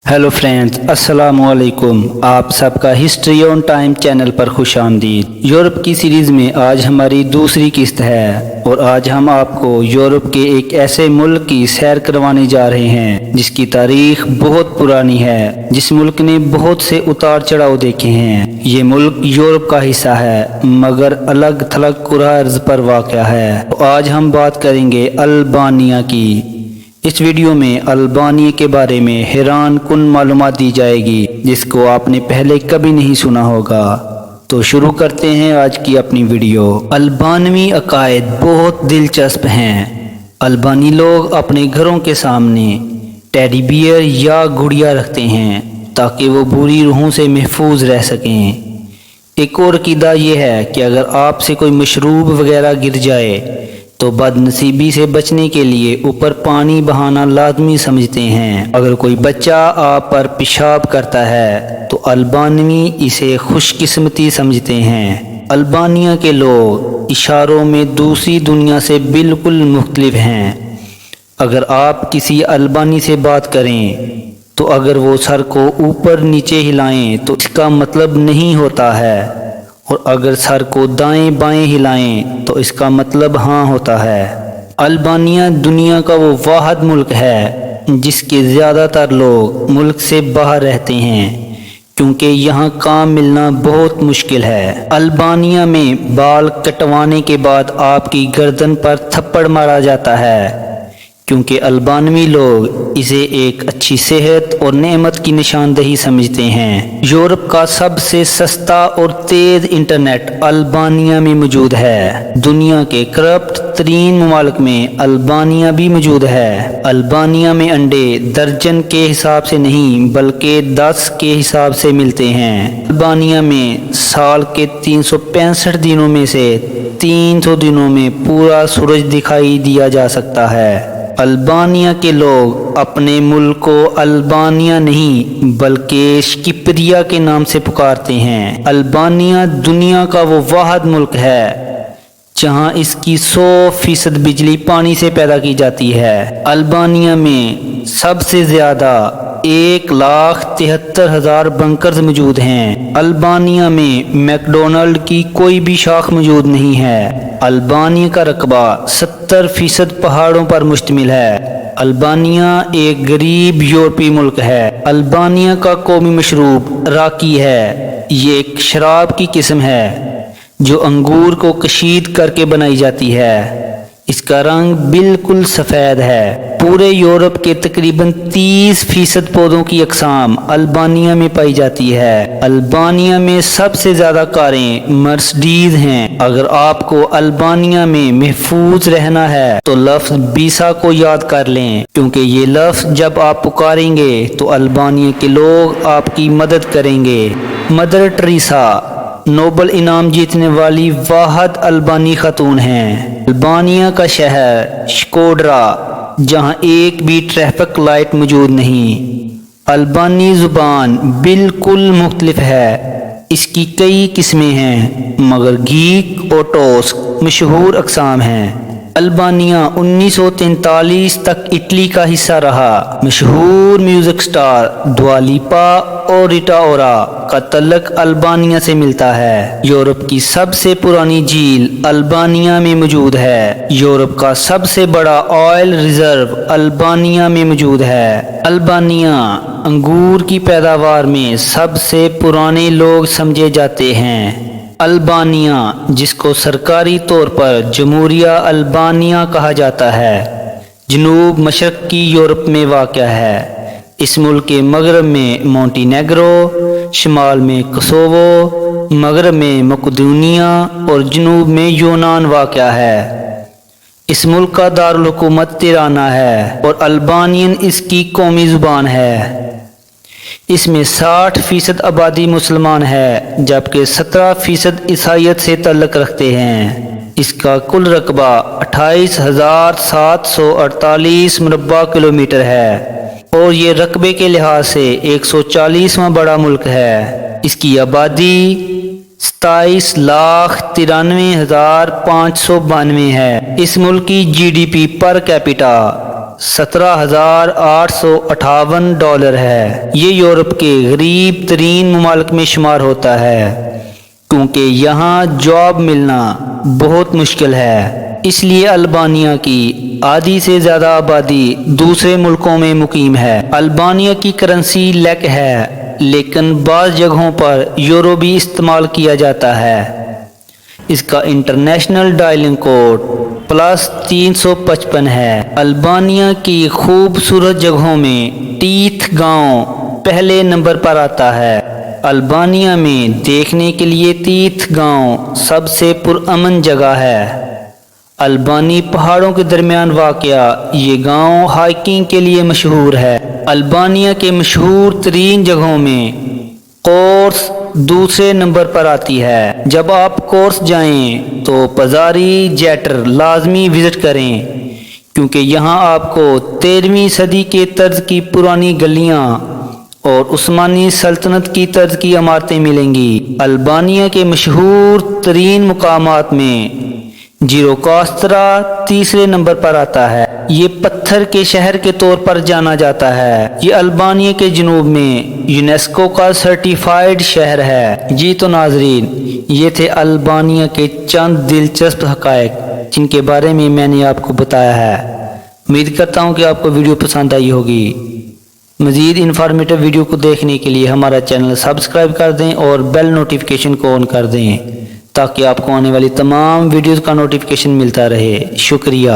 Hello friends, अस्सलाम वालेकुम। आप सबका हिस्ट्री ऑन टाइम चैनल पर खुश आमदीद। यूरोप की सीरीज़ में आज हमारी दूसरी किस्त है और आज हम आपको यूरोप के एक ऐसे मुल्क की सैर करवाने जा रहे हैं जिसकी तारीख बहुत पुरानी है, जिस मुल्क ने बहुत से उतार चढ़ाव देखे हैं। ये मुल्क यूरोप का हिस्सा है मगर अलग थलग कुरा अर्ज पर वाक़या है। तो आज हम बात करेंगे अल्बानिया की। इस वीडियो में अल्बानिया के बारे में हैरान कुन मालूमात दी जाएगी जिसको आपने पहले कभी नहीं सुना होगा। तो शुरू करते हैं आज की अपनी वीडियो। अल्बानवी अकायद बहुत दिलचस्प हैं। अल्बानी लोग अपने घरों के सामने टेडी बियर या गुड़िया रखते हैं ताकि वो बुरी रूहों से महफूज रह सकें। एक और अकीदा ये है कि अगर आपसे कोई मशरूब वगैरह गिर जाए तो बदनसीबी से बचने के लिए ऊपर पानी बहाना लाजमी समझते हैं। अगर कोई बच्चा आप पर पेशाब करता है तो अल्बानवी इसे खुशकिस्मती समझते हैं। अल्बानिया के लोग इशारों में दूसरी दुनिया से बिल्कुल मुख्तलिफ हैं। अगर आप किसी अल्बानी से बात करें तो अगर वो सर को ऊपर नीचे हिलाएं तो इसका मतलब नहीं होता है, और अगर सर को दाएं बाएं हिलाएं तो इसका मतलब हाँ होता है। अल्बानिया दुनिया का वो वाहिद मुल्क है जिसके ज़्यादातर लोग मुल्क से बाहर रहते हैं क्योंकि यहाँ काम मिलना बहुत मुश्किल है। अल्बानिया में बाल कटवाने के बाद आपकी गर्दन पर थप्पड़ मारा जाता है क्योंकि अल्बानवी लोग इसे एक अच्छी सेहत और नेमत की निशानदही समझते हैं। यूरोप का सबसे सस्ता और तेज़ इंटरनेट अल्बानिया में मौजूद है। दुनिया के करप्ट तरीन ममालिक में अल्बानिया भी मौजूद है। अल्बानिया में अंडे दर्जन के हिसाब से नहीं बल्कि 10 के हिसाब से मिलते हैं। अल्बानिया में साल के 365 दिनों में से 300 दिनों में पूरा सूरज दिखाई दिया जा सकता है। अल्बानिया के लोग अपने मुल्क को अल्बानिया नहीं बल्कि स्किप्रिया के नाम से पुकारते हैं। अल्बानिया दुनिया का वो वाहिद मुल्क है जहां इसकी 100% बिजली पानी से पैदा की जाती है। अल्बानिया में सबसे ज़्यादा 1,73,000 बंकर्स मौजूद हैं। अल्बानिया में मैकडोनल्ड की कोई भी शाख मौजूद नहीं है। अल्बानिया का रकबा 70% पहाड़ों पर मुश्तमिल है। अल्बानिया एक गरीब यूरोपीय मुल्क है। अल्बानिया का कौमी मशरूब राकी है। ये एक शराब की किस्म है जो अंगूर को कशीद करके बनाई जाती है। इसका रंग बिल्कुल सफ़ेद है। पूरे यूरोप के तकरीबन 30% पौधों की अक़साम अल्बानिया में पाई जाती है। अल्बानिया में सबसे ज़्यादा कारें मर्सिडीज़ हैं। अगर आपको अल्बानिया में महफूज रहना है तो लफ्ज़ बीसा को याद कर लें क्योंकि ये लफ्ज़ जब आप पुकारेंगे तो अल्बानिया के लोग आपकी मदद करेंगे। मदर टेरेसा नोबल इनाम जीतने वाली वाहिद अल्बानी खातून हैं। अल्बानिया का शहर शकोड्रा जहां एक भी ट्रैफिक लाइट मौजूद नहीं। अल्बानी ज़ुबान बिल्कुल मुख्तलिफ है। इसकी कई किस्में हैं मगर गीक और टोस्क मशहूर अक़साम हैं। अल्बानिया 1943 तक इटली का हिस्सा रहा। मशहूर म्यूज़िक स्टार दुआ लिपा और रिटा ओरा का तल्लक अल्बानिया से मिलता है। यूरोप की सबसे पुरानी झील अल्बानिया में मौजूद है। यूरोप का सबसे बड़ा ऑयल रिजर्व अल्बानिया में मौजूद है। अल्बानिया अंगूर की पैदावार में सबसे पुराने लोग समझे जाते हैं। अल्बानिया जिसको सरकारी तौर पर जमहूरिया अल्बानिया कहा जाता है जनूब मशरक़ी यूरोप में वाक़या है। इस मुल्क के मगरब में मोंटेनेग्रो, शिमाल में कोसोवो, मगरब में मकदूनिया और जनूब में यूनान वाक़या है। इस मुल्क का दारुल हुकूमत तिराना है और अल्बानियन इसकी कौमी ज़ुबान है। इसमें 60% आबादी मुसलमान है जबकि 17% ईसाईयत से तल्लक रखते हैं। इसका कुल रकबा 28,748 मुरब्बा किलोमीटर है और ये रकबे के लिहाज से 140वां बड़ा मुल्क है। इसकी आबादी 27,93,592 है। इस मुल्क की GDP पर कैपिटा $17,858 ہے۔ یہ یورپ کے غریب ترین ممالک میں شمار ہوتا ہے کیونکہ یہاں جاب ملنا بہت مشکل ہے، اس لیے البانیہ کی آدھی سے زیادہ آبادی دوسرے ملکوں میں مقیم ہے۔ البانیہ کی کرنسی لیک ہے لیکن بعض جگہوں پر یورو بھی استعمال کیا جاتا ہے۔ اس کا انٹرنیشنل ڈائلنگ کوڈ +355 ہے۔ البانیہ کی خوبصورت جگہوں میں ٹیتھ گاؤں پہلے نمبر پر آتا ہے۔ البانیہ میں دیکھنے کے لیے تیتھ گاؤں سب سے پرامن جگہ ہے۔ البانی پہاڑوں کے درمیان واقع یہ گاؤں ہائکنگ کے لیے مشہور ہے۔ البانیہ کے مشہور ترین جگہوں میں قورس دوسرے نمبر پر آتی ہے۔ جب آپ قورس جائیں تو پزاری جیٹر لازمی وزٹ کریں کیونکہ یہاں آپ کو 13ویں صدی کے طرز کی پرانی گلیاں اور عثمانی سلطنت کی طرز کی عمارتیں ملیں گی۔ البانیہ کے مشہور ترین مقامات میں جیروکاسترا تیسرے نمبر پر آتا ہے۔ یہ پتھر کے شہر کے طور پر جانا جاتا ہے۔ یہ البانیہ کے جنوب میں یونیسکو کا سرٹیفائیڈ شہر ہے۔ جی تو ناظرین، یہ تھے البانیہ کے چند دلچسپ حقائق جن کے بارے میں نے آپ کو بتایا ہے۔ امید کرتا ہوں کہ آپ کو ویڈیو پسند آئی ہوگی۔ مزید انفارمیٹو ویڈیو کو دیکھنے کے لیے ہمارا چینل سبسکرائب کر دیں اور بیل نوٹیفیکیشن کو آن کر دیں تاکہ آپ کو آنے والی تمام ویڈیوز کا نوٹیفیکیشن ملتا رہے۔ شکریہ۔